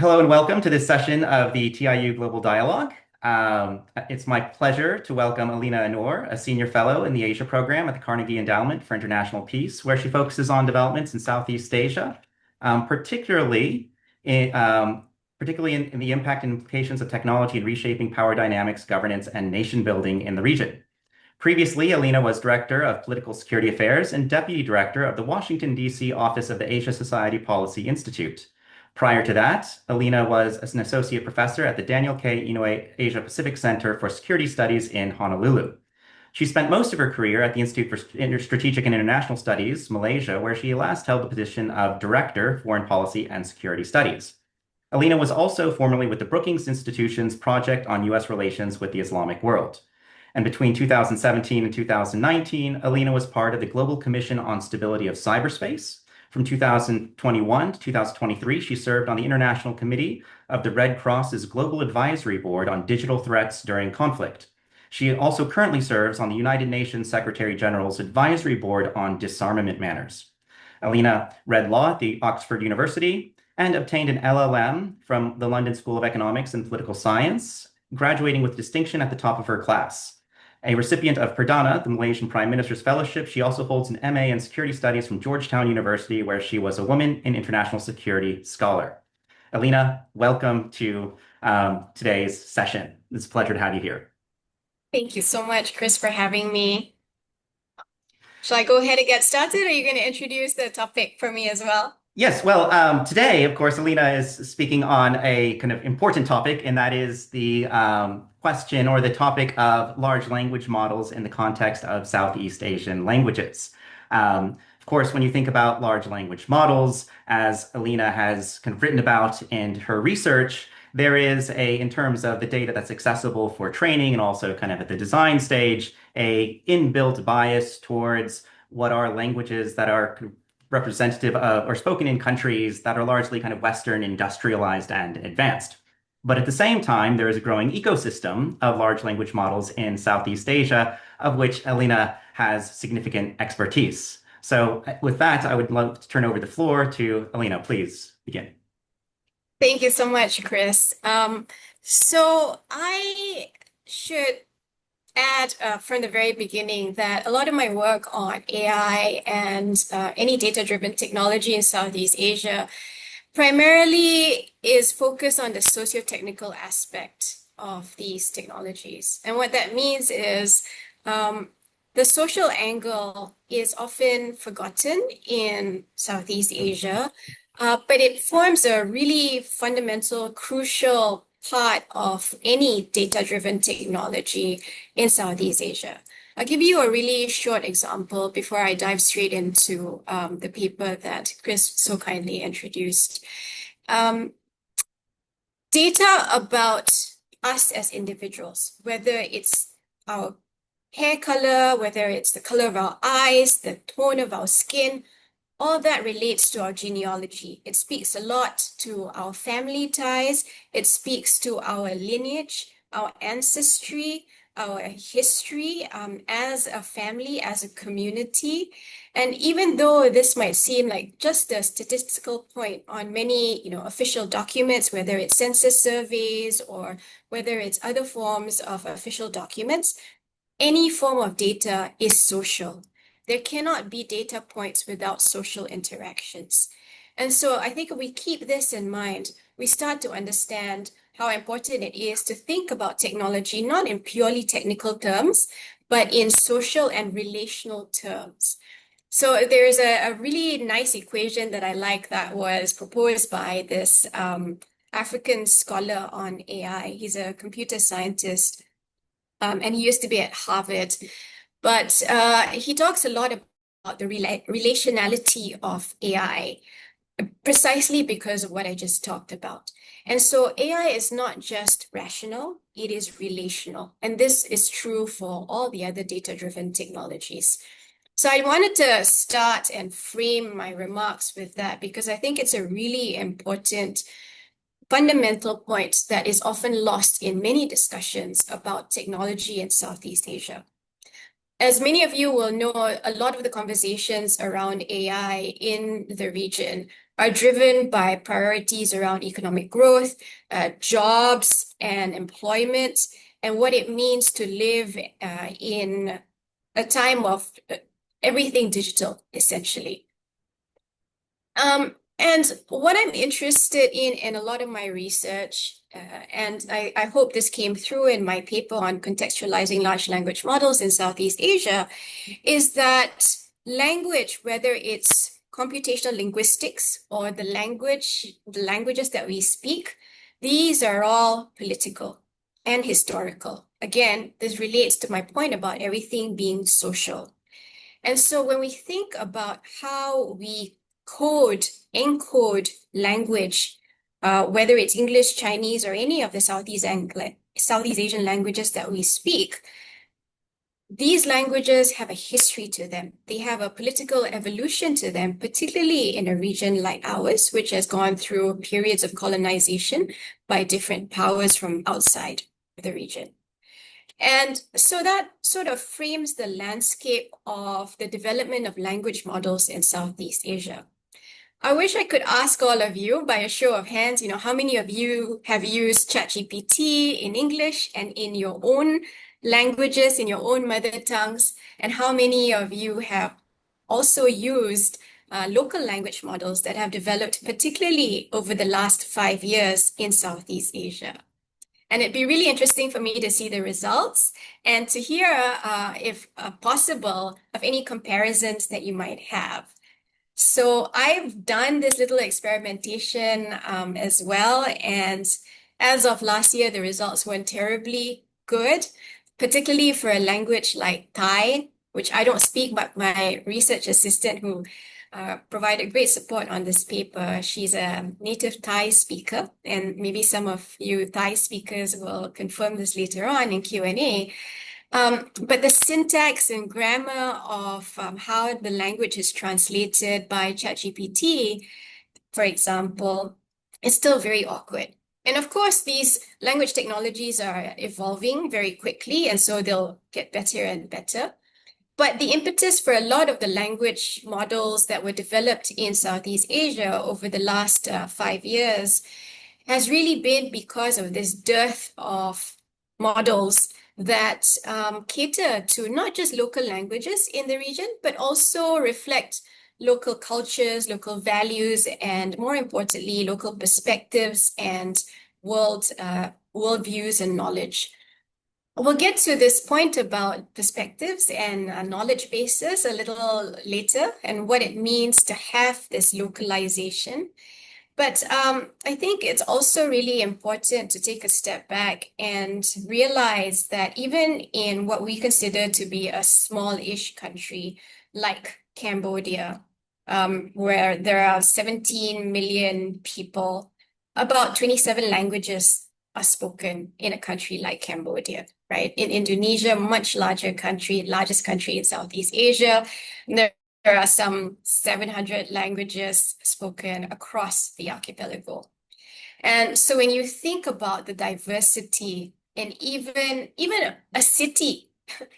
Hello and welcome to this session of the TIU Global Dialogue. It's my pleasure to welcome Elina Noor, a senior fellow in the Asia program at the Carnegie Endowment for International Peace, where she focuses on developments in Southeast Asia, particularly in the impact and implications of technology in reshaping power dynamics, governance, and nation building in the region. Previously, Elina was Director of Political Security Affairs and Deputy Director of the Washington, D.C. Office of the Asia Society Policy Institute. Prior to that, Elina was an associate professor at the Daniel K. Inouye Asia Pacific Center for Security Studies in Honolulu. She spent most of her career at the Institute for Strategic and International Studies, Malaysia, where she last held the position of Director, Foreign Policy and Security Studies. Elina was also formerly with the Brookings Institution's Project on U.S. Relations with the Islamic World. And between 2017 and 2019, Elina was part of the Global Commission on Stability of Cyberspace. From 2021 to 2023, she served on the International Committee of the Red Cross's Global Advisory Board on Digital Threats During Conflict. She also currently serves on the United Nations Secretary General's Advisory Board on Disarmament Matters. Elina read law at the Oxford University and obtained an LLM from the London School of Economics and Political Science, graduating with distinction at the top of her class. A recipient of Perdana, the Malaysian Prime Minister's Fellowship, she also holds an MA in Security Studies from Georgetown University, where she was a Woman in International Security Scholar. Elina, welcome to today's session. It's a pleasure to have you here. Thank you so much, Chris, for having me. Shall I go ahead and get started, or are you going to introduce the topic for me as well? Yes, well, today, of course, Elina is speaking on a kind of important topic, and that is the question or the topic of large language models in the context of Southeast Asian languages. Of course, when you think about large language models, as Elina has kind of written about in her research, there is in terms of the data that's accessible for training and also kind of at the design stage, a inbuilt bias towards what are languages that are representative of or spoken in countries that are largely kind of Western, industrialized, and advanced. But at the same time, there is a growing ecosystem of large language models in Southeast Asia, of which Elina has significant expertise. So with that, I would love to turn over the floor to Elina. Please begin. Thank you so much, Chris. So I should add from the very beginning that a lot of my work on AI and any data-driven technology in Southeast Asia primarily is focused on the socio-technical aspect of these technologies. And what that means is the social angle is often forgotten in Southeast Asia, but it forms a really fundamental, crucial part of any data-driven technology in Southeast Asia. I'll give you a really short example before I dive straight into the paper that Chris so kindly introduced. Data about us as individuals, whether it's our hair color, whether it's the color of our eyes, the tone of our skin, all that relates to our genealogy. It speaks a lot to our family ties. It speaks to our lineage, our ancestry, our history as a family, as a community. And even though this might seem like just a statistical point on many, official documents, whether it's census surveys or whether it's other forms of official documents, any form of data is social. There cannot be data points without social interactions. And so I think if we keep this in mind, we start to understand how important it is to think about technology, not in purely technical terms, but in social and relational terms. So there's a really nice equation that I like that was proposed by this African scholar on AI. He's a computer scientist, and he used to be at Harvard. But he talks a lot about the relationality of AI, precisely because of what I just talked about. And so AI is not just rational, it is relational. And this is true for all the other data-driven technologies. So I wanted to start and frame my remarks with that because I think it's a really important fundamental point that is often lost in many discussions about technology in Southeast Asia. As many of you will know, a lot of the conversations around AI in the region are driven by priorities around economic growth, jobs, and employment, and what it means to live in a time of everything digital, essentially. And what I'm interested in a lot of my research, and I hope this came through in my paper on contextualizing large language models in Southeast Asia, is that language, whether it's computational linguistics or the languages that we speak, these are all political and historical. Again, this relates to my point about everything being social. And so when we think about how we encode language, whether it's English, Chinese, or any of the Southeast Asian languages that we speak, these languages have a history to them. They have a political evolution to them, particularly in a region like ours, which has gone through periods of colonization by different powers from outside the region. And so that sort of frames the landscape of the development of language models in Southeast Asia. I wish I could ask all of you by a show of hands, how many of you have used ChatGPT in English and in your own languages, in your own mother tongues, and how many of you have also used local language models that have developed particularly over the last 5 years in Southeast Asia. And it'd be really interesting for me to see the results and to hear, if possible, of any comparisons that you might have. So I've done this little experimentation as well. And as of last year, the results weren't terribly good, particularly for a language like Thai, which I don't speak, but my research assistant who provided great support on this paper. She's a native Thai speaker, and maybe some of you Thai speakers will confirm this later on in Q&A. But the syntax and grammar of how the language is translated by ChatGPT, for example, is still very awkward. And of course, these language technologies are evolving very quickly, and so they'll get better and better. But the impetus for a lot of the language models that were developed in Southeast Asia over the last 5 years has really been because of this dearth of models that cater to not just local languages in the region, but also reflect local cultures, local values, and more importantly, local perspectives and worldviews and knowledge. We'll get to this point about perspectives and knowledge bases a little later and what it means to have this localization. But I think it's also really important to take a step back and realize that even in what we consider to be a small-ish country like Cambodia, where there are 17 million people, about 27 languages are spoken in a country like Cambodia, right? In Indonesia, much larger country, largest country in Southeast Asia, there are some 700 languages spoken across the archipelago. And so when you think about the diversity, and even a city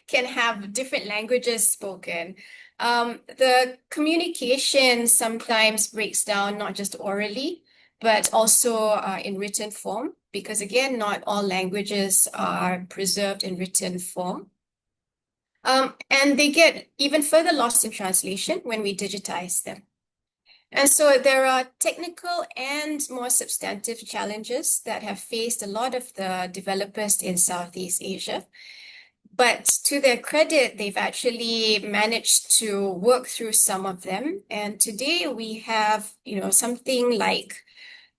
can have different languages spoken, the communication sometimes breaks down not just orally, but also in written form, because again, not all languages are preserved in written form. And they get even further lost in translation when we digitize them. And so there are technical and more substantive challenges that have faced a lot of the developers in Southeast Asia. But to their credit, they've actually managed to work through some of them. And today we have, something like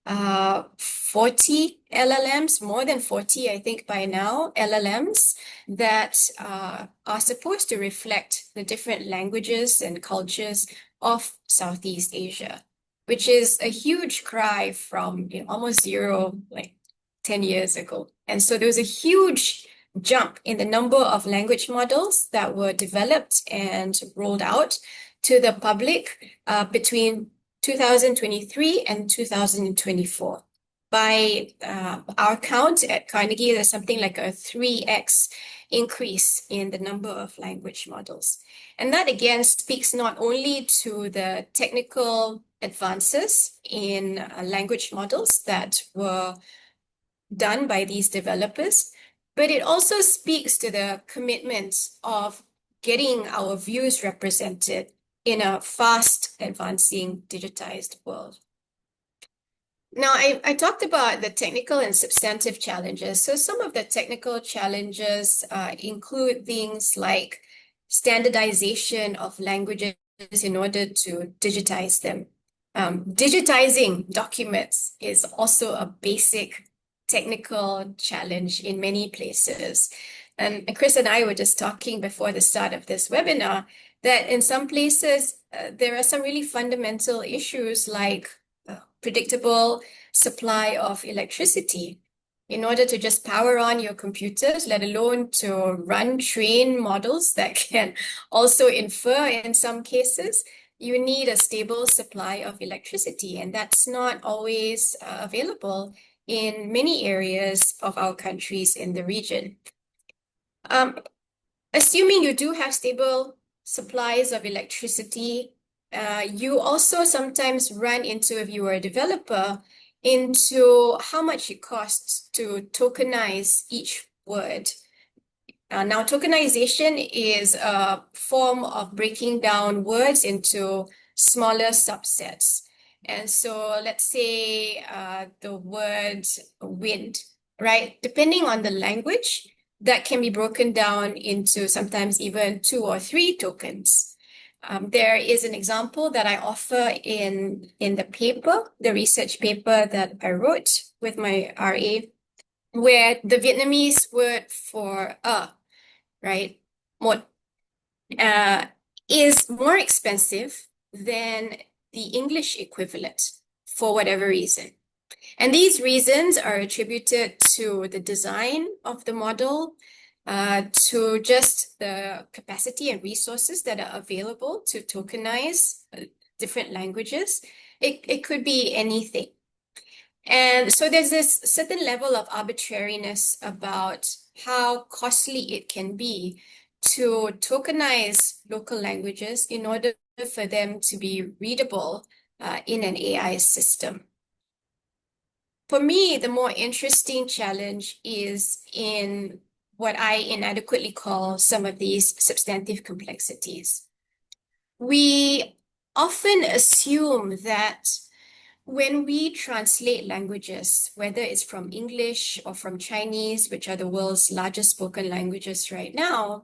40 LLMs, more than 40, I think by now, LLMs that are supposed to reflect the different languages and cultures of Southeast Asia, which is a huge cry from almost zero, like 10 years ago. And so there was a huge jump in the number of language models that were developed and rolled out to the public between 2023 and 2024. By our count at Carnegie, there's something like a 3x increase in the number of language models. And that again speaks not only to the technical advances in language models that were done by these developers, but it also speaks to the commitment of getting our views represented in a fast advancing digitized world. Now, I talked about the technical and substantive challenges. So some of the technical challenges include things like standardization of languages in order to digitize them. Digitizing documents is also a basic technical challenge in many places. And Chris and I were just talking before the start of this webinar that in some places there are some really fundamental issues like predictable supply of electricity. In order to just power on your computers, let alone to train models that can also infer in some cases, you need a stable supply of electricity, and that's not always available in many areas of our countries in the region. Assuming you do have stable supplies of electricity, you also sometimes run into, if you are a developer, into how much it costs to tokenize each word. Now, tokenization is a form of breaking down words into smaller subsets. And so let's say the word wind, right? Depending on the language, that can be broken down into sometimes even 2 or 3 tokens. There is an example that I offer in the paper, the research paper that I wrote with my RA, where the Vietnamese word for right, một, is more expensive than the English equivalent for whatever reason. And these reasons are attributed to the design of the model, to just the capacity and resources that are available to tokenize different languages. It could be anything. And so there's this certain level of arbitrariness about how costly it can be to tokenize local languages in order for them to be readable in an AI system. For me, the more interesting challenge is in what I inadequately call some of these substantive complexities. We often assume that when we translate languages, whether it's from English or from Chinese, which are the world's largest spoken languages right now,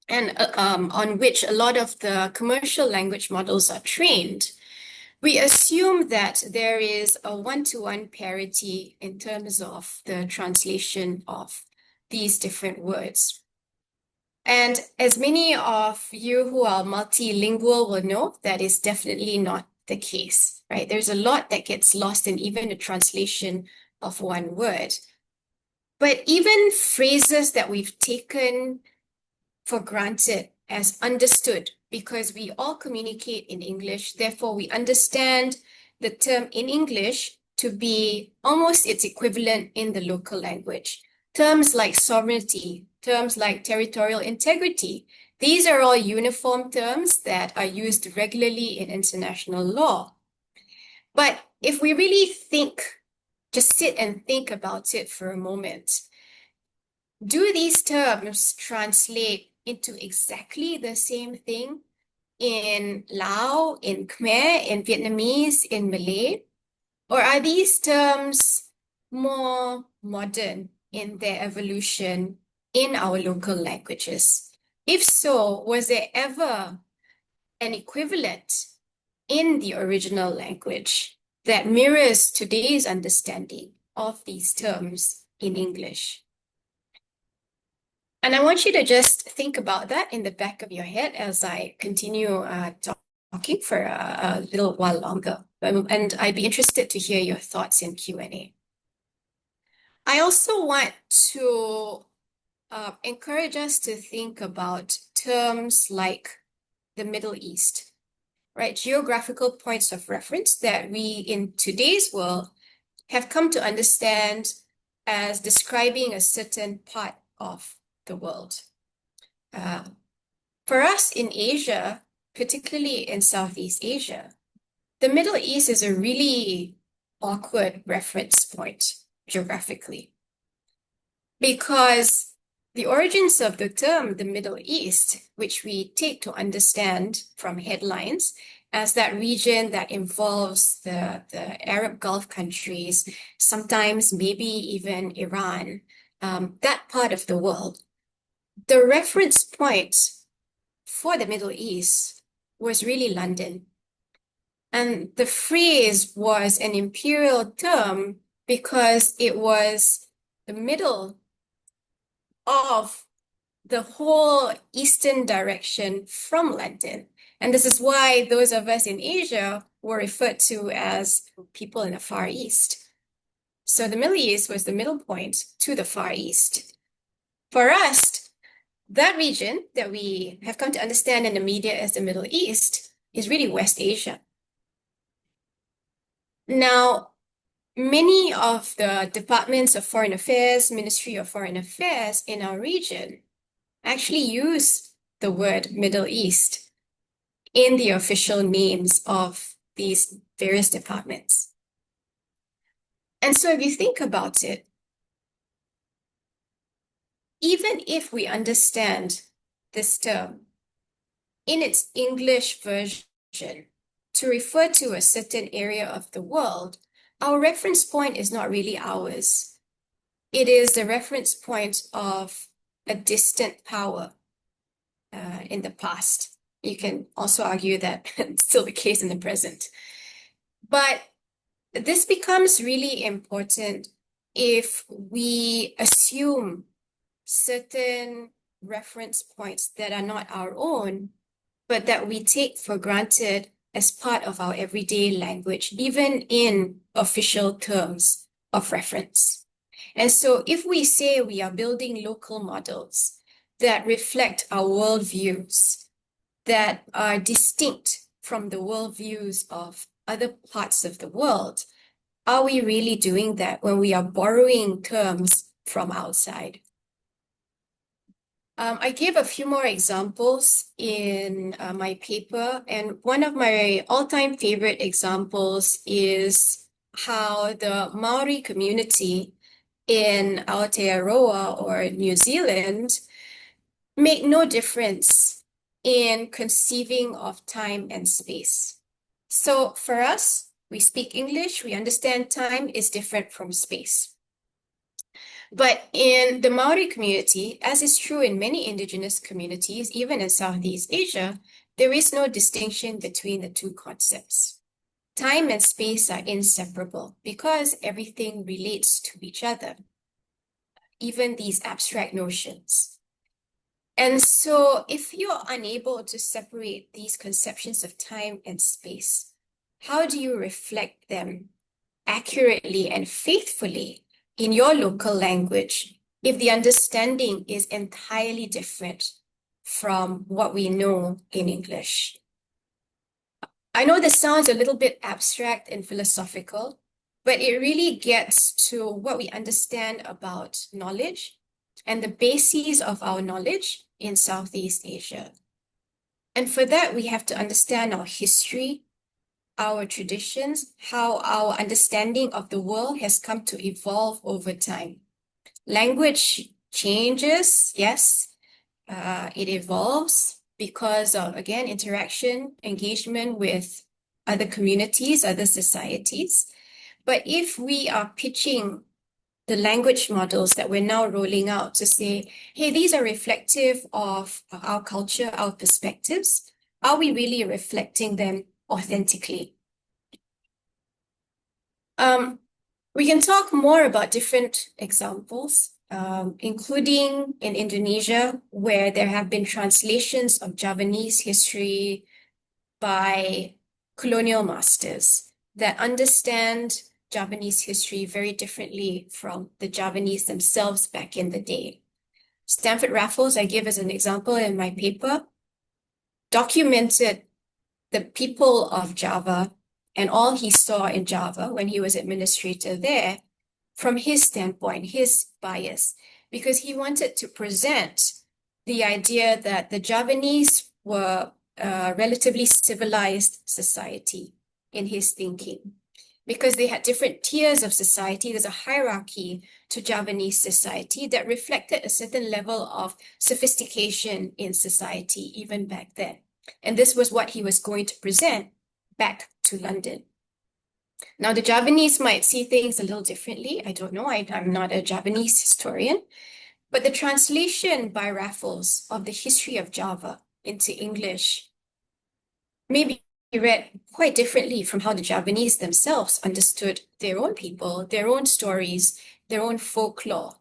and on which a lot of the commercial language models are trained, we assume that there is a one-to-one parity in terms of the translation of these different words. And as many of you who are multilingual will know, that is definitely not the case, right? There's a lot that gets lost in even the translation of one word. But even phrases that we've taken for granted as understood, because we all communicate in English, therefore we understand the term in English to be almost its equivalent in the local language. Terms like sovereignty, terms like territorial integrity, these are all uniform terms that are used regularly in international law. But if we really just sit and think about it for a moment, do these terms translate into exactly the same thing in Lao, in Khmer, in Vietnamese, in Malay? Or are these terms more modern in their evolution in our local languages? If so, was there ever an equivalent in the original language that mirrors today's understanding of these terms in English? And I want you to just think about that in the back of your head as I continue talking for a little while longer. And I'd be interested to hear your thoughts in Q&A. I also want to encourage us to think about terms like the Middle East, right? Geographical points of reference that we in today's world have come to understand as describing a certain part of the world. For us in Asia, particularly in Southeast Asia, the Middle East is a really awkward reference point geographically because the origins of the term the Middle East, which we take to understand from headlines as that region that involves the Arab Gulf countries, sometimes maybe even Iran, that part of the world. The reference point for the Middle East was really London. And the phrase was an imperial term because it was the middle of the whole eastern direction from London. And this is why those of us in Asia were referred to as people in the Far East. So the Middle East was the middle point to the Far East. For us, that region that we have come to understand in the media as the Middle East is really West Asia. Now, many of the departments of foreign affairs, Ministry of Foreign Affairs in our region actually use the word Middle East in the official names of these various departments. And so if you think about it, even if we understand this term in its English version to refer to a certain area of the world, our reference point is not really ours. It is the reference point of a distant power in the past. You can also argue that it's still the case in the present. But this becomes really important if we assume certain reference points that are not our own, but that we take for granted as part of our everyday language, even in official terms of reference. And so if we say we are building local models that reflect our worldviews, that are distinct from the worldviews of other parts of the world, are we really doing that when we are borrowing terms from outside? I gave a few more examples in my paper, and one of my all-time favorite examples is how the Maori community in Aotearoa or New Zealand make no difference in conceiving of time and space. So for us, we speak English, we understand time is different from space. But in the Maori community, as is true in many indigenous communities, even in Southeast Asia, there is no distinction between the two concepts. Time and space are inseparable because everything relates to each other, even these abstract notions. And so if you're unable to separate these conceptions of time and space, how do you reflect them accurately and faithfully in your local language if the understanding is entirely different from what we know in English? I know this sounds a little bit abstract and philosophical, but it really gets to what we understand about knowledge and the bases of our knowledge in Southeast Asia. And for that, we have to understand our history, our traditions, how our understanding of the world has come to evolve over time. Language changes, yes, it evolves because of, again, interaction, engagement with other communities, other societies. But if we are pitching the language models that we're now rolling out to say, hey, these are reflective of our culture, our perspectives, are we really reflecting them authentically? We can talk more about different examples, including in Indonesia, where there have been translations of Javanese history by colonial masters that understand Javanese history very differently from the Javanese themselves back in the day. Stanford Raffles, I give as an example in my paper, documented the people of Java and all he saw in Java when he was administrator there from his standpoint, his bias, because he wanted to present the idea that the Javanese were a relatively civilized society. in his thinking because they had different tiers of society. There's a hierarchy to Javanese society that reflected a certain level of sophistication in society even back then. And this was what he was going to present back to London. Now, the Javanese might see things a little differently. I don't know. I'm not a Javanese historian. But the translation by Raffles of the history of Java into English may be read quite differently from how the Javanese themselves understood their own people, their own stories, their own folklore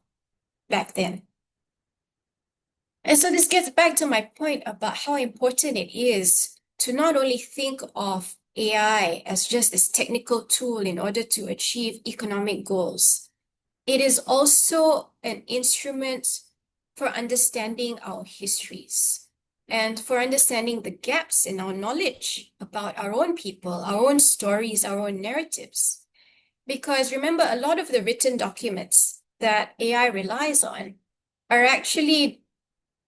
back then. And so this gets back to my point about how important it is to not only think of AI as just this technical tool in order to achieve economic goals. It is also an instrument for understanding our histories and for understanding the gaps in our knowledge about our own people, our own stories, our own narratives. Because remember, a lot of the written documents that AI relies on are actually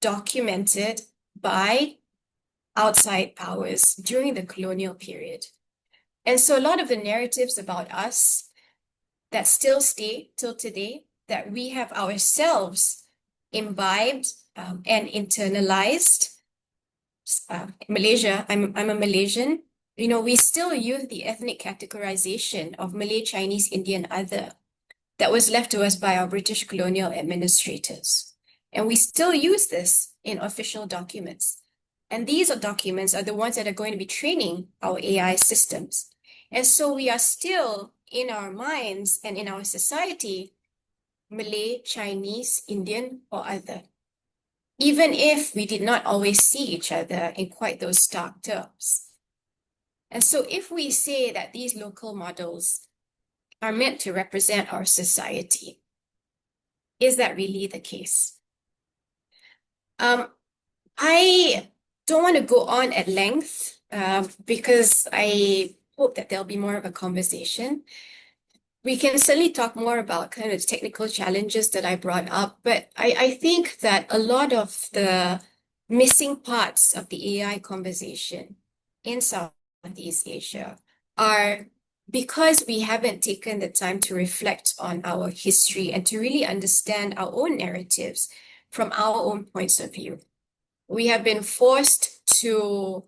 documented by outside powers during the colonial period. And so a lot of the narratives about us that still stay till today, that we have ourselves imbibed and internalized. Malaysia, I'm a Malaysian. You know, we still use the ethnic categorization of Malay, Chinese, Indian, other that was left to us by our British colonial administrators. And we still use this in official documents. And these documents are the ones that are going to be training our AI systems. And so we are still in our minds and in our society, Malay, Chinese, Indian, or other, even if we did not always see each other in quite those stark terms. And so if we say that these local models are meant to represent our society, is that really the case? I don't want to go on at length because I hope that there'll be more of a conversation. We can certainly talk more about kind of the technical challenges that I brought up, but I think that a lot of the missing parts of the AI conversation in Southeast Asia are because we haven't taken the time to reflect on our history and to really understand our own narratives from our own points of view. We have been forced to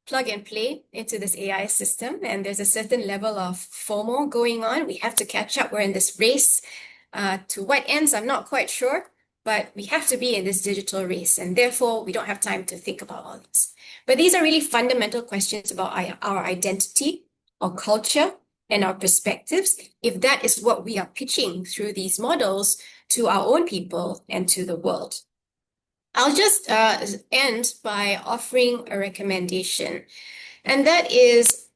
plug and play into this AI system, and there's a certain level of FOMO going on. We have to catch up. We're in this race. To what ends, I'm not quite sure, but we have to be in this digital race, and therefore we don't have time to think about all this. But these are really fundamental questions about our identity, our culture, and our perspectives, if that is what we are pitching through these models to our own people and to the world. I'll just end by offering a recommendation, and that is,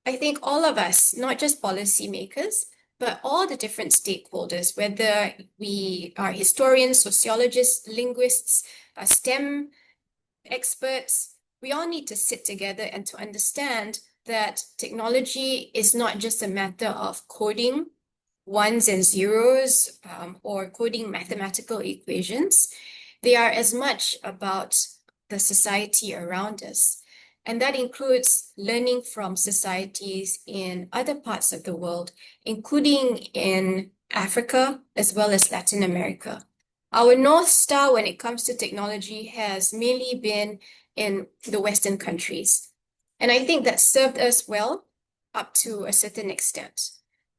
I think all of us, not just policymakers, but all the different stakeholders, whether we are historians, sociologists, linguists, STEM experts, we all need to sit together and to understand that technology is not just a matter of coding ones and zeros or coding mathematical equations. They are as much about the society around us. And that includes learning from societies in other parts of the world, including in Africa as well as Latin America. Our North Star when it comes to technology has mainly been in the Western countries. And I think that served us well up to a certain extent.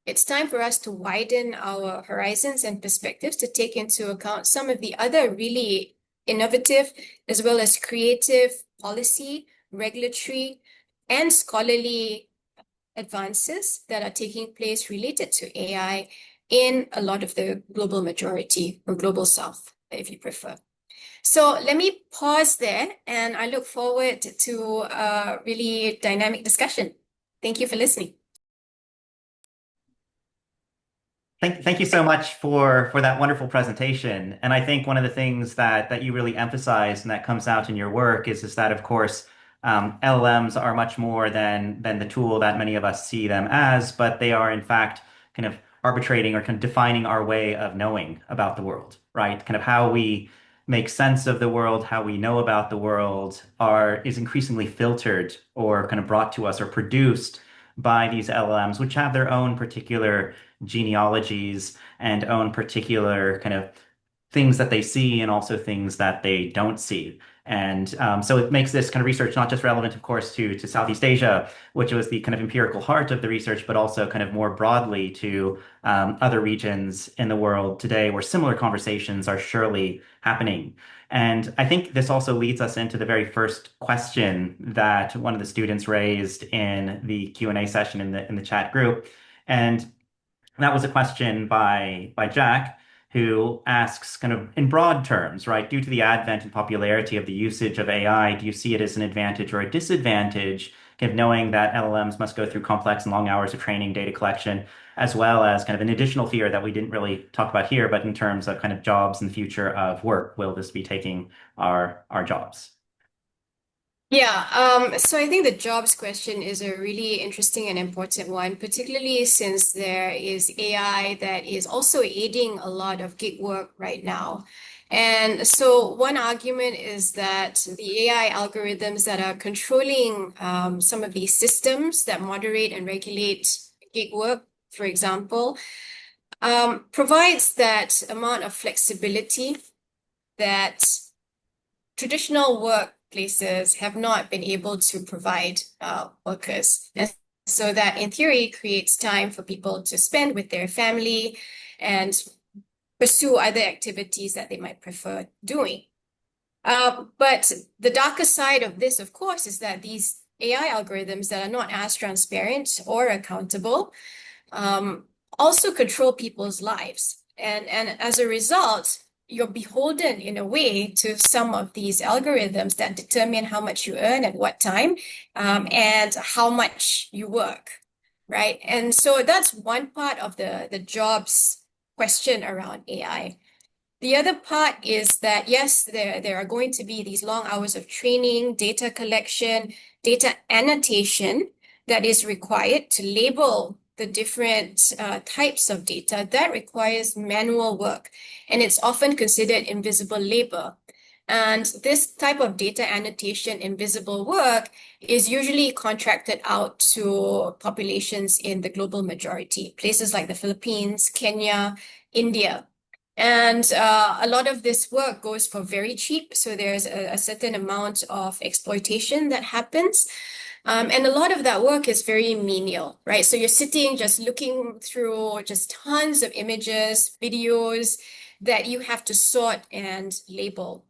It's time for us to widen our horizons and perspectives to take into account some of the other really innovative as well as creative policy, regulatory, and scholarly advances that are taking place related to AI in a lot of the global majority or global south, if you prefer. So let me pause there, and I look forward to a really dynamic discussion. Thank you for listening. Thank you so much for that wonderful presentation. And I think one of the things that you really emphasize and that comes out in your work is that, of course, LLMs are much more than the tool that many of us see them as, but they are in fact kind of arbitrating or kind of defining our way of knowing about the world, right? Kind of how we make sense of the world, how we know about the world is increasingly filtered or kind of brought to us or produced by these LLMs, which have their own particular genealogies and own particular kind of things that they see and also things that they don't see. And so it makes this kind of research not just relevant, of course, to Southeast Asia, which was the kind of empirical heart of the research, but also kind of more broadly to other regions in the world today where similar conversations are surely happening. And I think this also leads us into the very first question that one of the students raised in the Q&A session in the chat group. And that was a question by Jack, who asks kind of in broad terms, right? Due to the advent and popularity of the usage of AI, do you see it as an advantage or a disadvantage, kind of knowing that LLMs must go through complex and long hours of training, data collection, as well as kind of an additional fear that we didn't really talk about here, but in terms of kind of jobs and the future of work, will this be taking our jobs? Yeah, so I think the jobs question is a really interesting and important one, particularly since there is AI that is also aiding a lot of gig work right now. And so one argument is that the AI algorithms that are controlling some of these systems that moderate and regulate gig work, for example, provides that amount of flexibility that traditional workplaces have not been able to provide workers. And so that in theory creates time for people to spend with their family and pursue other activities that they might prefer doing. But the darker side of this, of course, is that these AI algorithms that are not as transparent or accountable also control people's lives. And as a result, you're beholden in a way to some of these algorithms that determine how much you earn at what time, and how much you work, right? And so that's one part of the jobs question around AI. The other part is that, yes, there are going to be these long hours of training, data collection, data annotation that is required to label the different types of data. That requires manual work, and it's often considered invisible labor. And this type of data annotation, invisible work, is usually contracted out to populations in the global majority, places like the Philippines, Kenya, India. And a lot of this work goes for very cheap. So there's a certain amount of exploitation that happens. And a lot of that work is very menial, right? So you're sitting just looking through just tons of images, videos that you have to sort and label.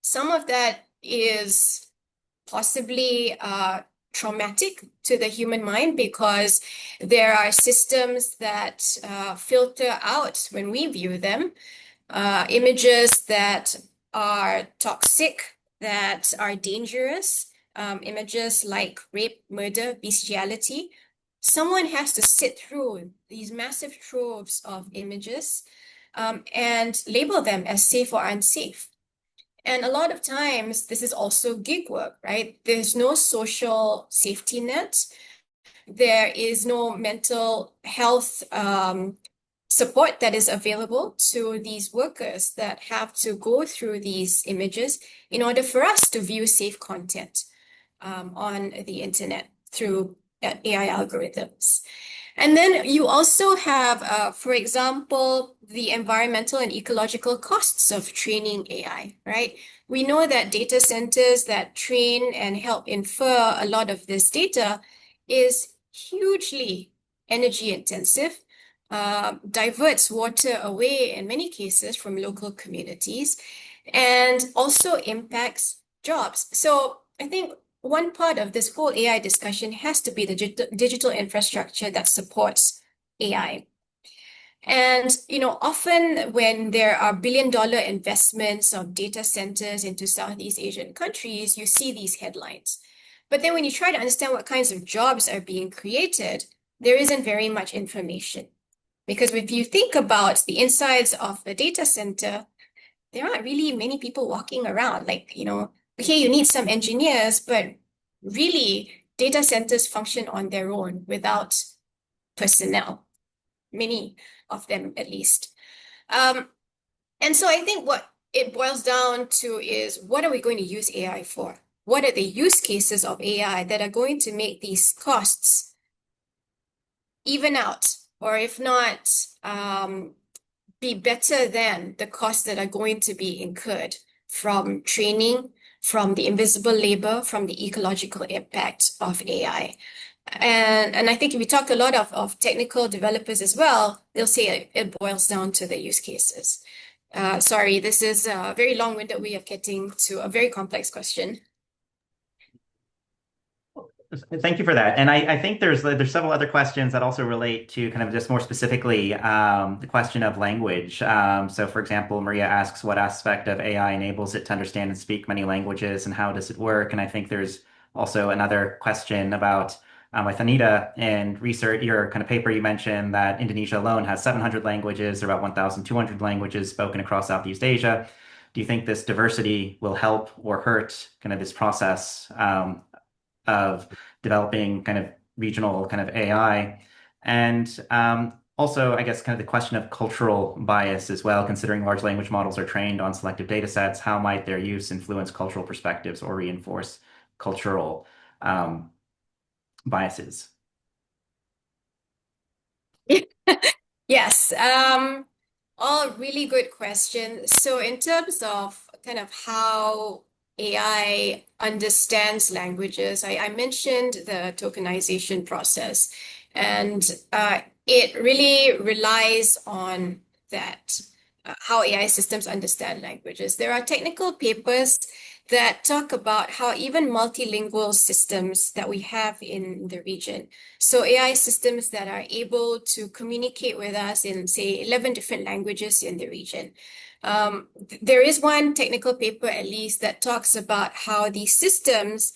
Some of that is possibly traumatic to the human mind because there are systems that filter out when we view them, images that are toxic, that are dangerous, images like rape, murder, bestiality. Someone has to sit through these massive troves of images and label them as safe or unsafe. And a lot of times, this is also gig work, right? There's no social safety net. There is no mental health support that is available to these workers that have to go through these images in order for us to view safe content on the internet through AI algorithms. And then you also have, for example, the environmental and ecological costs of training AI, right? We know that data centers that train and help infer a lot of this data is hugely energy intensive, diverts water away in many cases from local communities, and also impacts jobs. So I think one part of this whole AI discussion has to be the digital infrastructure that supports AI. And, often when there are billion-dollar investments of data centers into Southeast Asian countries, you see these headlines. But then when you try to understand what kinds of jobs are being created, there isn't very much information. Because if you think about the insides of a data center, there aren't really many people walking around. Like, okay, you need some engineers, but really data centers function on their own without personnel, many of them at least. And so I think what it boils down to is, what are we going to use AI for? What are the use cases of AI that are going to make these costs even out, or if not, be better than the costs that are going to be incurred from training, from the invisible labor, from the ecological impact of AI. And I think if we talk a lot of technical developers as well, they'll say it boils down to the use cases. Sorry, this is a very long-winded way of getting to a very complex question. Thank you for that. And I think there's several other questions that also relate to kind of just more specifically the question of language. So, for example, Maria asks what aspect of AI enables it to understand and speak many languages, and how does it work? And I think there's also another question about with Anita and research. Your kind of paper, you mentioned that Indonesia alone has 700 languages, or about 1,200 languages spoken across Southeast Asia. Do you think this diversity will help or hurt kind of this process? Of developing kind of regional kind of AI. And also, I guess, kind of the question of cultural bias as well, considering large language models are trained on selective data sets, how might their use influence cultural perspectives or reinforce cultural biases? Yes, all really good questions. So in terms of kind of how AI understands languages, I mentioned the tokenization process, and it really relies on that, how AI systems understand languages. There are technical papers that talk about how even multilingual systems that we have in the region, so AI systems that are able to communicate with us in, say, 11 different languages in the region. There is one technical paper, at least, that talks about how these systems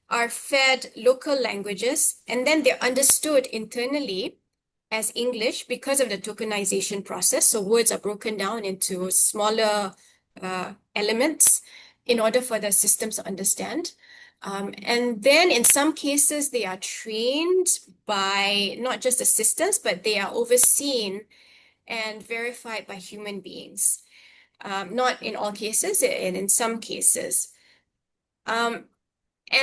are fed local languages and then they're understood internally as English because of the tokenization process. So words are broken down into smaller elements in order for the systems to understand. And then in some cases, they are trained by not just assistants, but they are overseen and verified by human beings. Not in all cases, and in some cases. And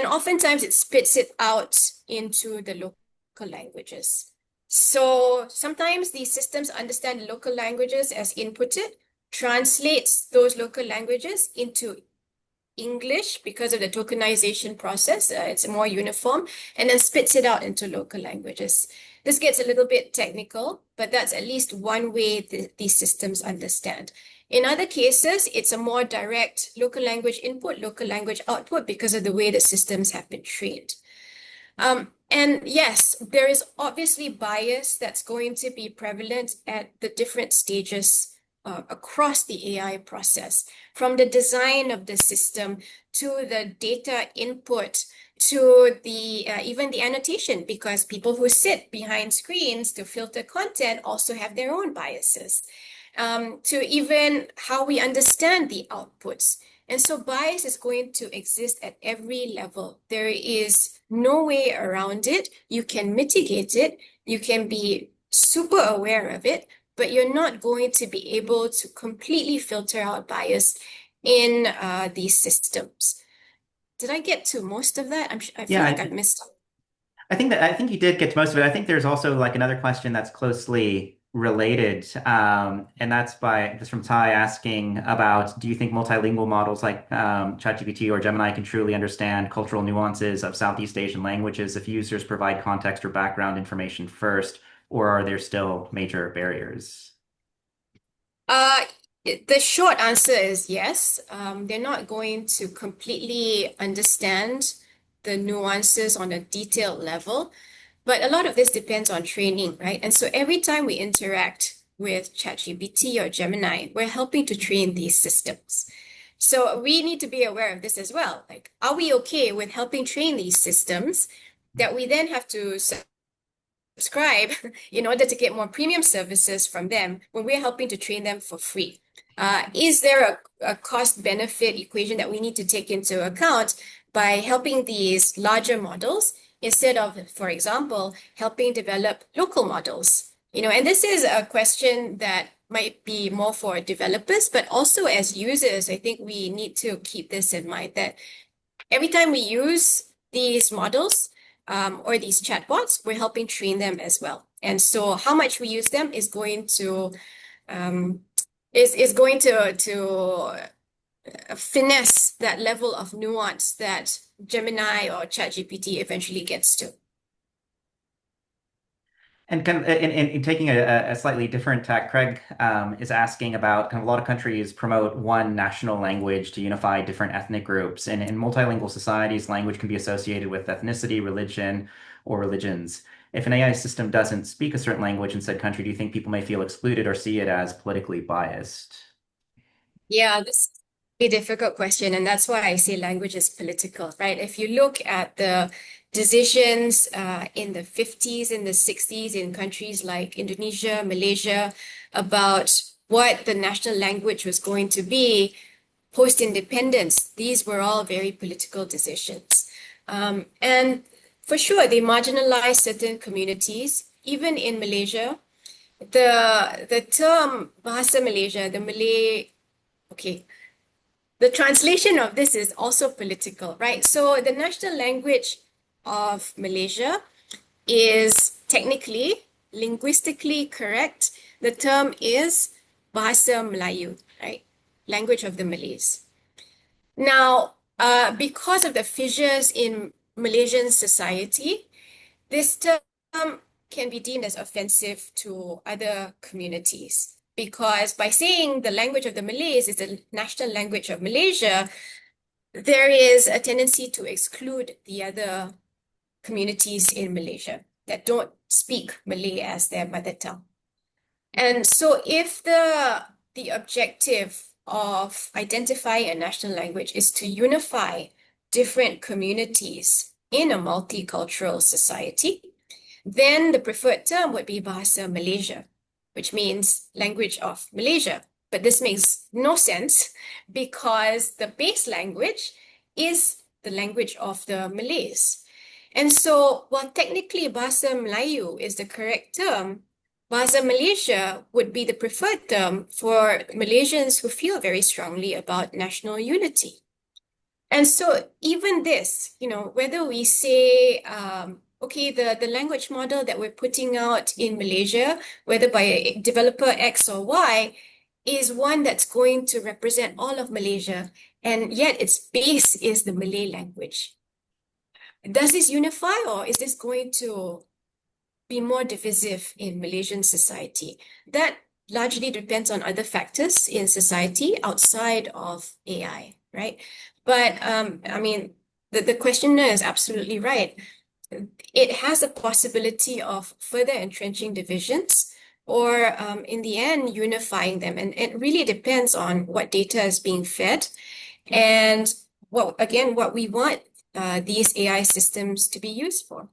oftentimes it spits it out into the local languages. So sometimes these systems understand the local languages as inputted, translates those local languages into English because of the tokenization process. It's more uniform, and then spits it out into local languages. This gets a little bit technical, but that's at least one way these systems understand. In other cases, it's a more direct local language input, local language output because of the way the systems have been trained. And yes, there is obviously bias that's going to be prevalent at the different stages across the AI process, from the design of the system to the data input to the even the annotation, because people who sit behind screens to filter content also have their own biases, to even how we understand the outputs. And so bias is going to exist at every level. There is no way around it. You can mitigate it. You can be super aware of it, but you're not going to be able to completely filter out bias in these systems. Did I get to most of that? I feel Yeah, like I've missed. I think you did get to most of it. I think there's also like another question that's closely related, and that's from Ty asking about, do you think multilingual models like ChatGPT or Gemini can truly understand cultural nuances of Southeast Asian languages if users provide context or background information first, or are there still major barriers? Uh, the short answer is yes. They're not going to completely understand the nuances on a detailed level, but a lot of this depends on training, right? And so every time we interact with ChatGPT or Gemini, we're helping to train these systems. So we need to be aware of this as well. Like, are we okay with helping train these systems that we then have to subscribe in order to get more premium services from them when we're helping to train them for free? Is there a cost benefit equation that we need to take into account by helping these larger models instead of, for example, helping develop local models? And this is a question that might be more for developers, but also as users, I think we need to keep this in mind that every time we use these models, or these chatbots, we're helping train them as well. And so how much we use them is going to um, is going to finesse that level of nuance that Gemini or ChatGPT eventually gets to. And kind of in taking a slightly different tack, Craig is asking about kind of a lot of countries promote one national language to unify different ethnic groups. And in multilingual societies, language can be associated with ethnicity, religion, or religions. If an AI system doesn't speak a certain language in said country, do you think people may feel excluded or see it as politically biased? Yeah, this is a difficult question, and that's why I say language is political, right? If you look at the decisions in the 50s and the 60s in countries like Indonesia, Malaysia, about what the national language was going to be post-independence, these were all very political decisions. And for sure, they marginalized certain communities. Even in Malaysia, the term Bahasa Malaysia, the Malay, okay, the translation of this is also political, right? So the national language of Malaysia is technically, linguistically correct. The term is Bahasa Melayu, right? Language of the Malays. Now, because of the fissures in Malaysian society, this term can be deemed as offensive to other communities because by saying the language of the Malays is the national language of Malaysia, there is a tendency to exclude the other communities in Malaysia that don't speak Malay as their mother tongue. And so if the objective of identifying a national language is to unify different communities in a multicultural society, then the preferred term would be Bahasa Malaysia, which means language of Malaysia. But this makes no sense because the base language is the language of the Malays. And so, while technically Bahasa Melayu is the correct term, Bahasa Malaysia would be the preferred term for Malaysians who feel very strongly about national unity. And so even this, whether we say, okay, the language model that we're putting out in Malaysia, whether by developer X or Y, is one that's going to represent all of Malaysia, and yet its base is the Malay language. Does this unify, or is this going to be more divisive in Malaysian society? That largely depends on other factors in society outside of AI, right? But I mean, the questioner is absolutely right. It has a possibility of further entrenching divisions or in the end, unifying them. And it really depends on what data is being fed and what we want these AI systems to be used for.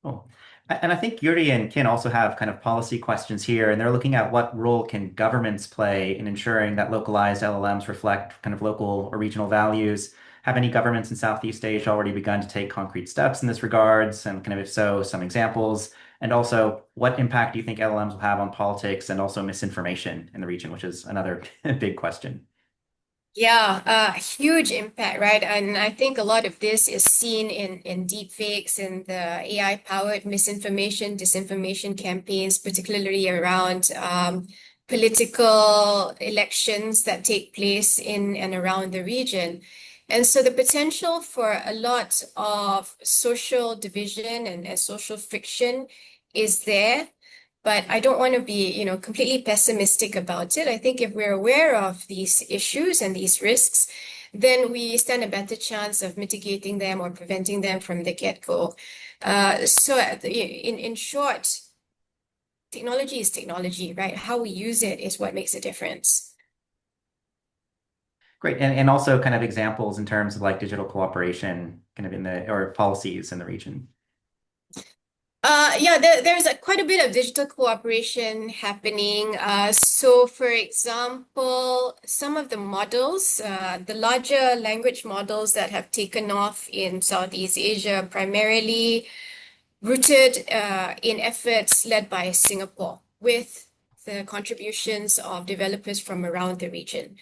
Cool. And I think Yuri and Kin also have kind of policy questions here, and they're looking at what role can governments play in ensuring that localized LLMs reflect kind of local or regional values. Have any governments in Southeast Asia already begun to take concrete steps in this regards? And kind of if so, some examples. And also, what impact do you think LLMs will have on politics and also misinformation in the region, which is another big question. Yeah, huge impact, right? And I think a lot of this is seen in deep fakes and the AI-powered misinformation, disinformation campaigns, particularly around political elections that take place in and around the region. And so the potential for a lot of social division and social friction is there. But I don't want to be, completely pessimistic about it. I think if we're aware of these issues and these risks, then we stand a better chance of mitigating them or preventing them from the get-go. So in short, technology is technology, right? How we use it is what makes a difference. Great. And also kind of examples in terms of like digital cooperation, kind of in the or policies in the region. Yeah, there's quite a bit of digital cooperation happening. So, for example, some of the models, the larger language models that have taken off in Southeast Asia, primarily rooted in efforts led by Singapore with the contributions of developers from around the region.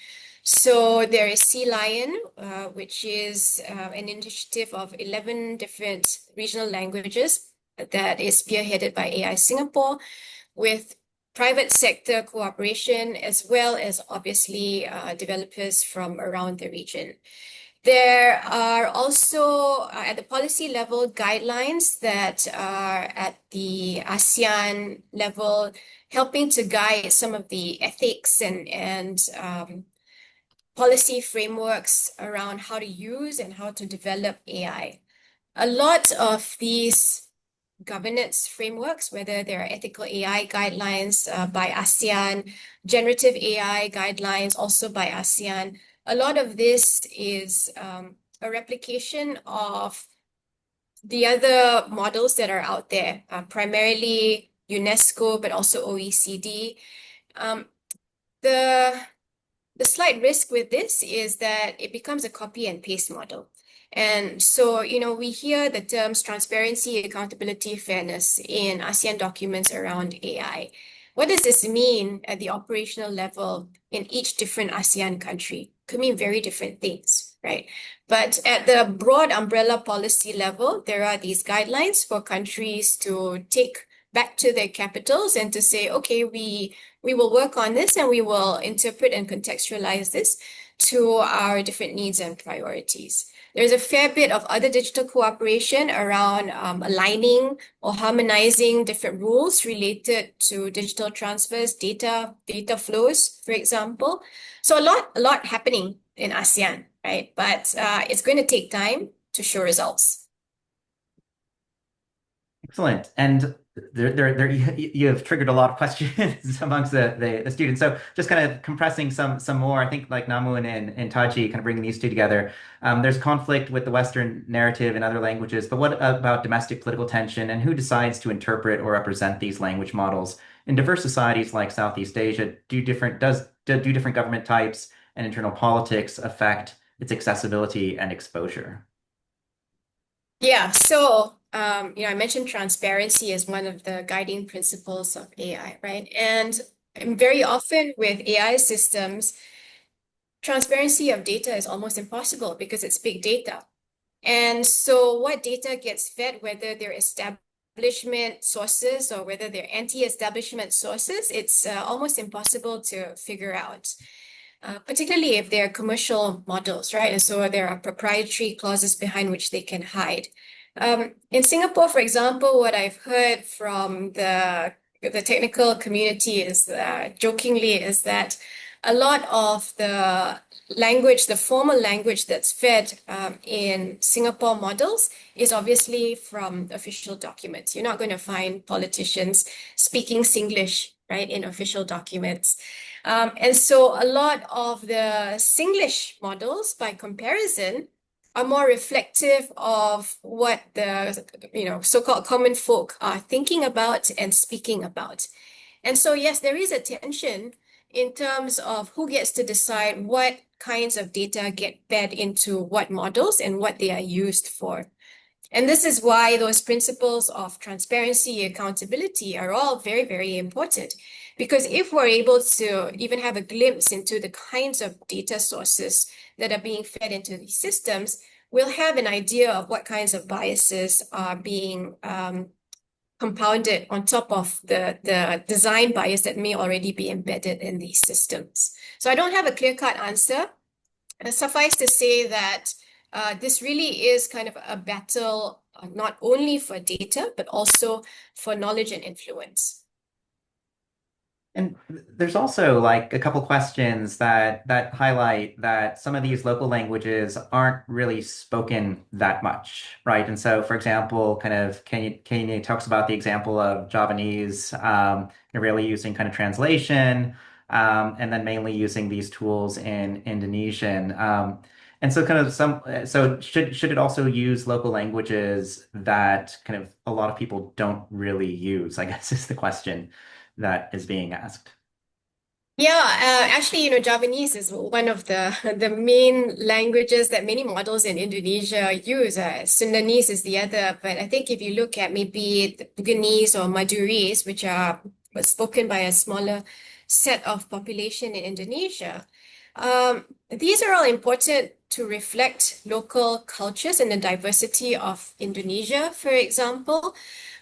So there is SeaLLM, which is an initiative of 11 different regional languages that is spearheaded by AI Singapore with private sector cooperation, as well as obviously developers from around the region. There are also at the policy level guidelines that are at the ASEAN level, helping to guide some of the ethics and policy frameworks around how to use and how to develop AI. A lot of these governance frameworks, whether they're ethical AI guidelines by ASEAN, generative AI guidelines also by ASEAN, a lot of this is a replication of the other models that are out there, primarily UNESCO, but also OECD. Um, the the slight risk with this is that it becomes a copy and paste model. And so, we hear the terms transparency, accountability, fairness in ASEAN documents around AI. What does this mean at the operational level in each different ASEAN country? Could mean very different things, right? But at the broad umbrella policy level, there are these guidelines for countries to take back to their capitals and to say, okay, we will work on this and we will interpret and contextualize this to our different needs and priorities. There's a fair bit of other digital cooperation around aligning or harmonizing different rules related to digital transfers, data flows, for example. So a lot happening in ASEAN, right? But it's going to take time to show results. Excellent. And you have triggered a lot of questions amongst the students. So just kind of compressing some more, I think like Namu and Taji, kind of bringing these two together. There's conflict with the Western narrative in other languages, but what about domestic political tension and who decides to interpret or represent these language models? In diverse societies like Southeast Asia, do different government types and internal politics affect its accessibility and exposure? Yeah, so I mentioned transparency as one of the guiding principles of AI, right? And very often with AI systems, transparency of data is almost impossible because it's big data. And so what data gets fed, whether they're establishment sources or whether they're anti-establishment sources, it's almost impossible to figure out. Particularly if they're commercial models, right? And so there are proprietary clauses behind which they can hide. In Singapore, for example, what I've heard from the technical community is jokingly is that a lot of the language, the formal language that's fed in Singapore models is obviously from official documents. You're not going to find politicians speaking Singlish, right, in official documents. And so a lot of the Singlish models, by comparison, are more reflective of what the so-called common folk are thinking about and speaking about. And so, yes, there is a tension in terms of who gets to decide what kinds of data get fed into what models and what they are used for. And this is why those principles of transparency, accountability are all very, very important. Because if we're able to even have a glimpse into the kinds of data sources that are being fed into these systems, we'll have an idea of what kinds of biases are being compounded on top of the design bias that may already be embedded in these systems. So I don't have a clear-cut answer. Suffice to say that this really is kind of a battle, not only for data, but also for knowledge and influence. And there's also like a couple questions that highlight that some of these local languages aren't really spoken that much, right? And so, for example, kind of Kenya talks about the example of Javanese, really using kind of translation, and then mainly using these tools in Indonesian. And so kind of so should it also use local languages that kind of a lot of people don't really use, I guess is the question that is being asked. Yeah, actually, Javanese is one of the main languages that many models in Indonesia use. Sundanese is the other, but I think if you look at maybe the Bugis or Madurese, which are spoken by a smaller set of population in Indonesia, these are all important to reflect local cultures and the diversity of Indonesia, for example,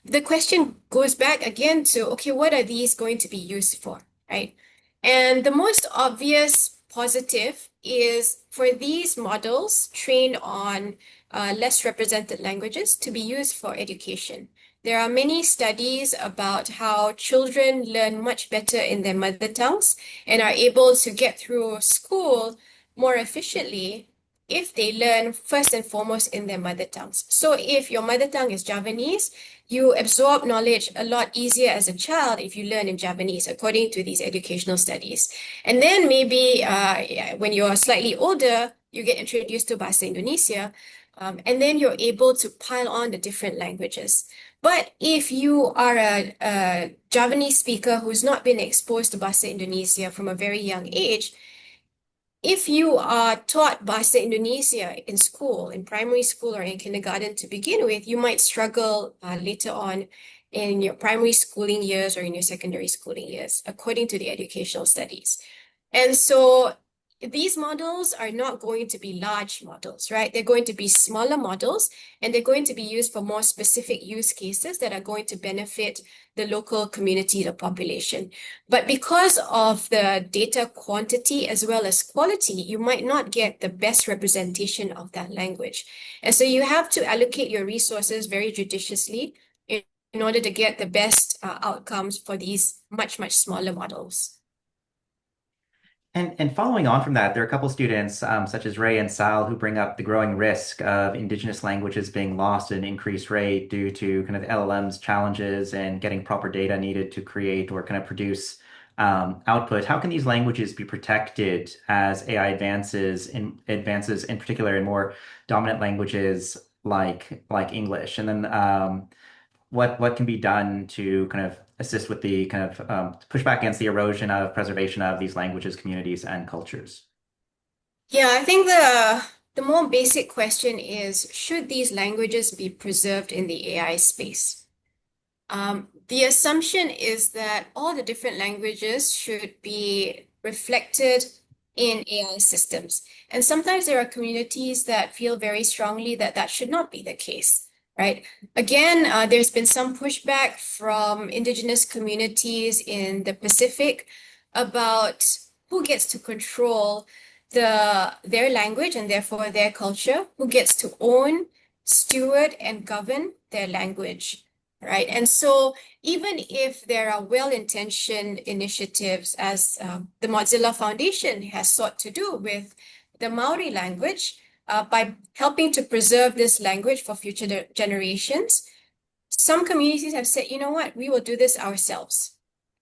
the question goes back again to, okay, what are these going to be used for, right? And the most obvious positive is for these models trained on less represented languages to be used for education. There are many studies about how children learn much better in their mother tongues and are able to get through school more efficiently if they learn first and foremost in their mother tongues. So if your mother tongue is Javanese, you absorb knowledge a lot easier as a child if you learn in Javanese, according to these educational studies. And then maybe when you're slightly older, you get introduced to Bahasa Indonesia, and then you're able to pile on the different languages. But if you are a Javanese speaker who's not been exposed to Bahasa Indonesia from a very young age, if you are taught Bahasa Indonesia in school, in primary school or in kindergarten to begin with, you might struggle later on in your primary schooling years or in your secondary schooling years, according to the educational studies. And so these models are not going to be large models, right? They're going to be smaller models, and they're going to be used for more specific use cases that are going to benefit the local community, the population. But because of the data quantity as well as quality, you might not get the best representation of that language. And so you have to allocate your resources very judiciously in order to get the best outcomes for these much, much smaller models. And following on from that, there are a couple students, such as Ray and Sal, who bring up the growing risk of indigenous languages being lost at an increased rate due to kind of LLMs challenges and getting proper data needed to create or kind of produce output. How can these languages be protected as AI advances in particular in more dominant languages like English? And then what can be done to kind of assist with the kind of push back against the erosion of preservation of these languages, communities, and cultures? Yeah, I think the more basic question is, should these languages be preserved in the AI space? The assumption is that all the different languages should be reflected in AI systems. And sometimes there are communities that feel very strongly that that should not be the case, right? Again, there's been some pushback from indigenous communities in the Pacific about who gets to control their language and therefore their culture, who gets to own, steward, and govern their language, right? And so even if there are well-intentioned initiatives, as the Mozilla Foundation has sought to do with the Maori language, by helping to preserve this language for future generations, some communities have said, you know what, we will do this ourselves,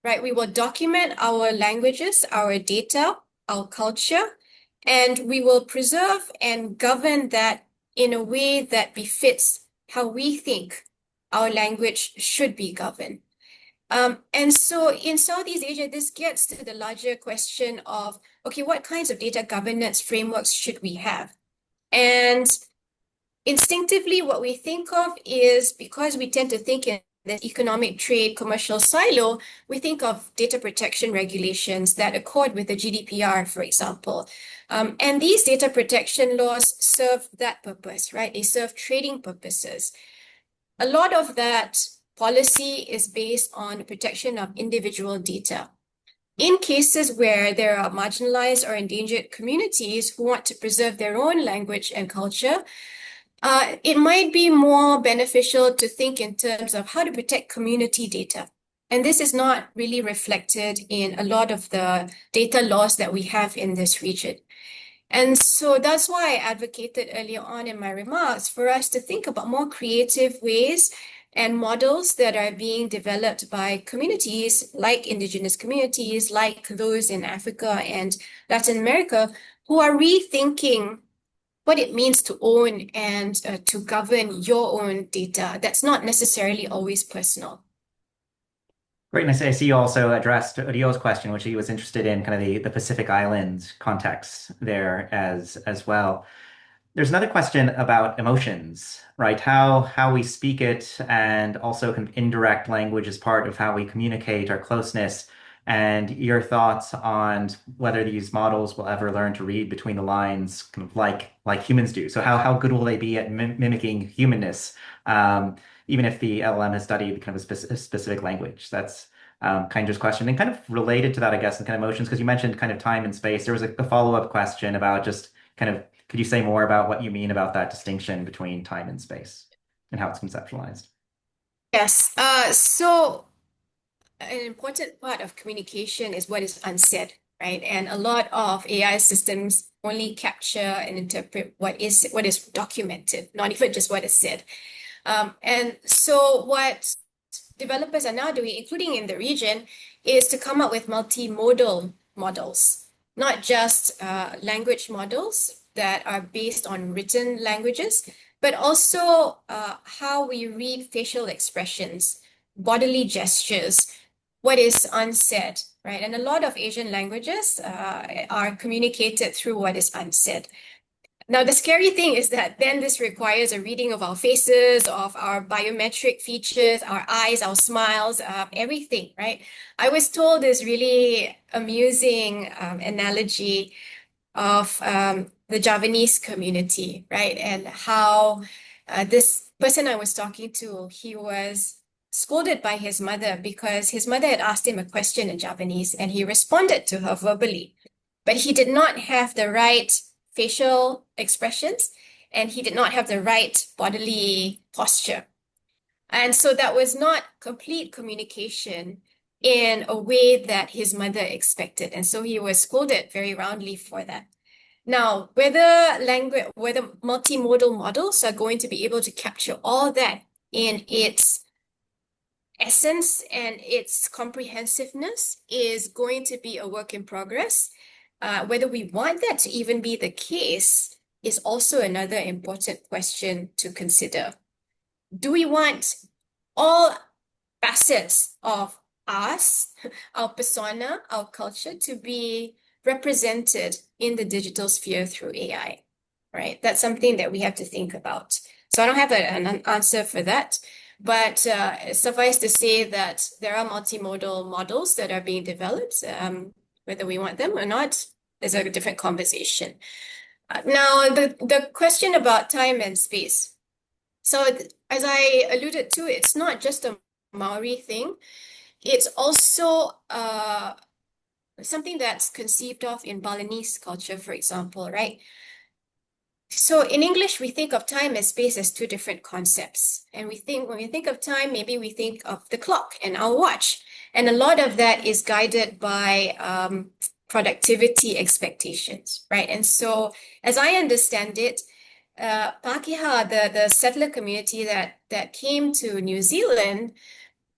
right? We will document our languages, our data, our culture, and we will preserve and govern that in a way that befits how we think our language should be governed. And so in Southeast Asia, this gets to the larger question of, okay, what kinds of data governance frameworks should we have? And instinctively, what we think of is, because we tend to think in the economic trade commercial silo, we think of data protection regulations that accord with the GDPR, for example. And these data protection laws serve that purpose, right? They serve trading purposes. A lot of that policy is based on protection of individual data. In cases where there are marginalized or endangered communities who want to preserve their own language and culture, it might be more beneficial to think in terms of how to protect community data. And this is not really reflected in a lot of the data laws that we have in this region. And so that's why I advocated earlier on in my remarks for us to think about more creative ways and models that are being developed by communities like indigenous communities, like those in Africa and Latin America, who are rethinking what it means to own and to govern your own data. That's not necessarily always personal. Great. And I see you also addressed Odio's question, which he was interested in kind of the Pacific Islands context there as well. There's another question about emotions, right? How we speak it and also kind of indirect language as part of how we communicate our closeness and your thoughts on whether these models will ever learn to read between the lines, kind of like humans do. So how good will they be at mimicking humanness, even if the LLM has studied kind of a specific language? That's kind of just question. And kind of related to that, I guess, and kind of emotions, because you mentioned kind of time and space. There was a follow-up question about just kind of, could you say more about what you mean about that distinction between time and space and how it's conceptualized? Yes. So an important part of communication is what is unsaid, right? And a lot of AI systems only capture and interpret what is documented, not even just what is said. And so what developers are now doing, including in the region, is to come up with multimodal models, not just language models that are based on written languages, but also how we read facial expressions, bodily gestures, what is unsaid, right? And a lot of Asian languages are communicated through what is unsaid. Now, the scary thing is that then this requires a reading of our faces, of our biometric features, our eyes, our smiles, everything, right? I was told this really amusing analogy of the Javanese community, right? And how this person I was talking to, he was scolded by his mother because his mother had asked him a question in Javanese and he responded to her verbally, but he did not have the right facial expressions and he did not have the right bodily posture. And so that was not complete communication in a way that his mother expected. And so he was scolded very roundly for that. Now, whether multimodal models are going to be able to capture all that in its essence and its comprehensiveness is going to be a work in progress. Whether we want that to even be the case is also another important question to consider. Do we want all facets of us, our persona, our culture to be represented in the digital sphere through AI, right? That's something that we have to think about. So I don't have an answer for that, but suffice to say that there are multimodal models that are being developed. Whether we want them or not is a different conversation. Now, the question about time and space. So as I alluded to, it's not just a Maori thing. It's also something that's conceived of in Balinese culture, for example, right? So in English, we think of time and space as two different concepts. And when we think of time, maybe we think of the clock and our watch. And a lot of that is guided by productivity expectations, right? And so as I understand it, Pakeha, the settler community that came to New Zealand,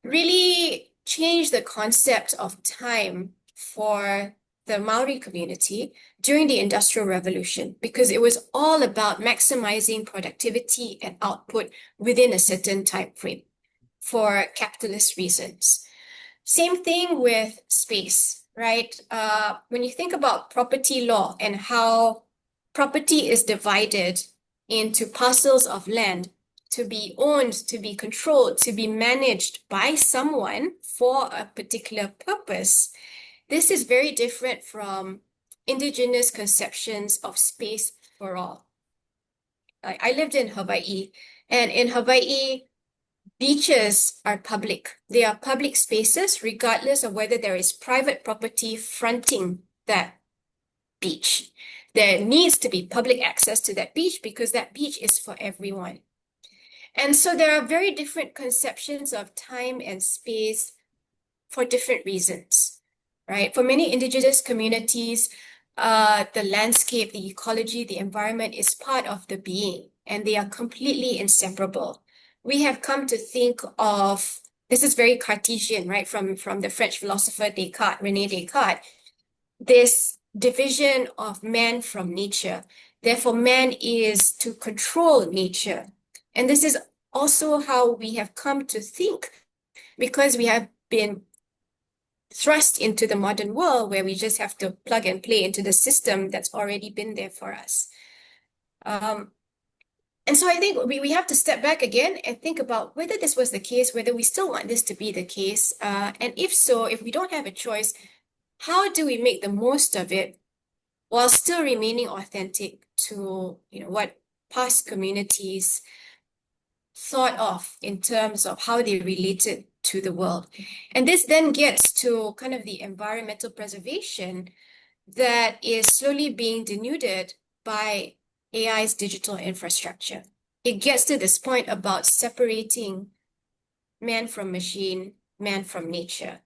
really changed the concept of time for the Maori community during the Industrial Revolution because it was all about maximizing productivity and output within a certain time frame for capitalist reasons. Same thing with space, right? When you think about property law and how property is divided into parcels of land to be owned, to be controlled, to be managed by someone for a particular purpose, this is very different from indigenous conceptions of space for all. I lived in Hawaii, and in Hawaii, beaches are public. They are public spaces, regardless of whether there is private property fronting that beach. There needs to be public access to that beach because that beach is for everyone. And so there are very different conceptions of time and space for different reasons, right? For many indigenous communities, the landscape, the ecology, the environment is part of the being, and they are completely inseparable. We have come to think of, this is very Cartesian, right? From the French philosopher René Descartes, this division of man from nature. Therefore, man is to control nature. And this is also how we have come to think because we have been thrust into the modern world where we just have to plug and play into the system that's already been there for us. And so I think we have to step back again and think about whether this was the case, whether we still want this to be the case. And if so, if we don't have a choice, how do we make the most of it while still remaining authentic to, what past communities thought of in terms of how they related to the world? And this then gets to kind of the environmental preservation that is slowly being denuded by AI's digital infrastructure. It gets to this point about separating man from machine, man from nature,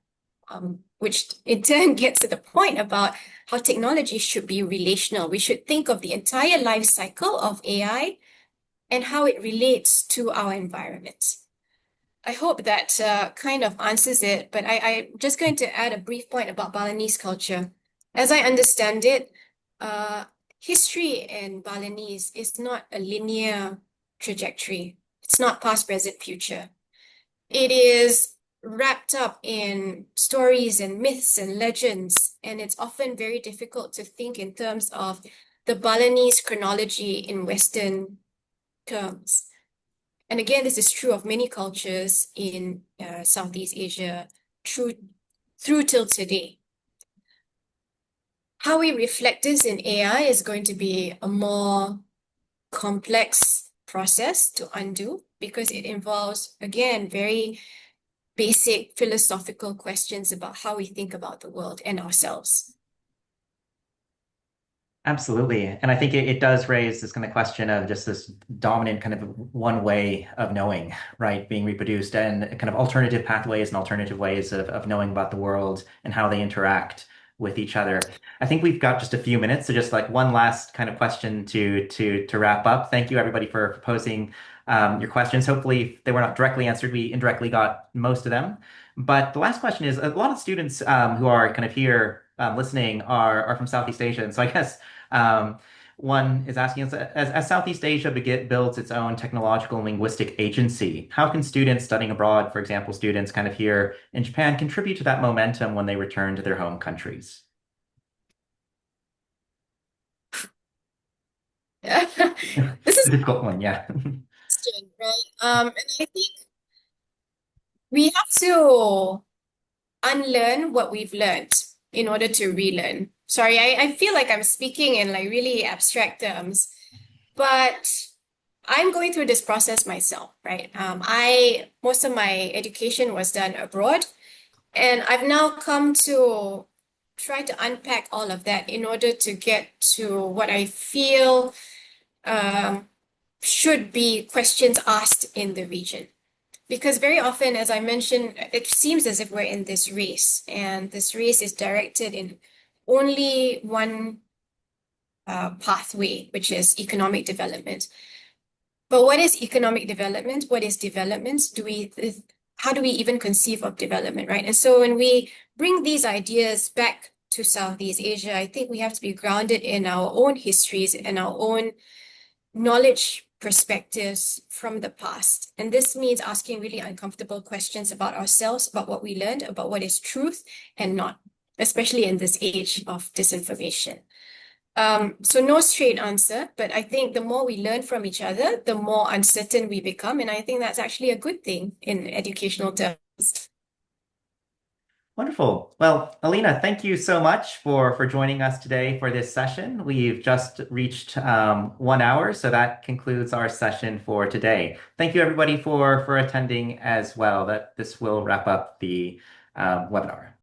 which in turn gets to the point about how technology should be relational. We should think of the entire life cycle of AI and how it relates to our environment. I hope that kind of answers it, but I'm just going to add a brief point about Balinese culture. As I understand it, uh, history in Balinese is not a linear trajectory. It's not past, present, future. It is wrapped up in stories and myths and legends, and it's often very difficult to think in terms of the Balinese chronology in Western terms. And again, this is true of many cultures in Southeast Asia through, through till today. How we reflect this in AI is going to be a more complex process to undo because it involves, again, very basic philosophical questions about how we think about the world and ourselves. Absolutely. And I think it does raise this kind of question of just this dominant kind of one way of knowing, right, being reproduced and kind of alternative pathways and alternative ways of knowing about the world and how they interact with each other. I think we've got just a few minutes. So just like one last kind of question to wrap up. Thank you everybody for posing your questions. Hopefully if they were not directly answered, we indirectly got most of them. But the last question is a lot of students who are kind of here listening are from Southeast Asia. And so I guess um, one is asking us, as Southeast Asia builds its own technological and linguistic agency, how can students studying abroad, for example, students kind of here in Japan, contribute to that momentum when they return to their home countries? This is A difficult one, yeah. a question, right? And I think we have to unlearn what we've learned in order to relearn. Sorry, I feel like I'm speaking in like really abstract terms, but I'm going through this process myself, right? Most of my education was done abroad, and I've now come to try to unpack all of that in order to get to what I feel um, should be questions asked in the region. Because very often, as I mentioned, it seems as if we're in this race, and this race is directed in only one pathway, which is economic development. But what is economic development? What is development? How do we even conceive of development, right? And so when we bring these ideas back to Southeast Asia, I think we have to be grounded in our own histories and our own knowledge perspectives from the past. And this means asking really uncomfortable questions about ourselves, about what we learned, about what is truth and not, especially in this age of disinformation. So no straight answer, but I think the more we learn from each other, the more uncertain we become. And I think that's actually a good thing in educational terms. Wonderful. Well, Elina, thank you so much for joining us today for this session. We've just reached 1 hour, so that concludes our session for today. Thank you, everybody, for attending as well. That this will wrap up the webinar.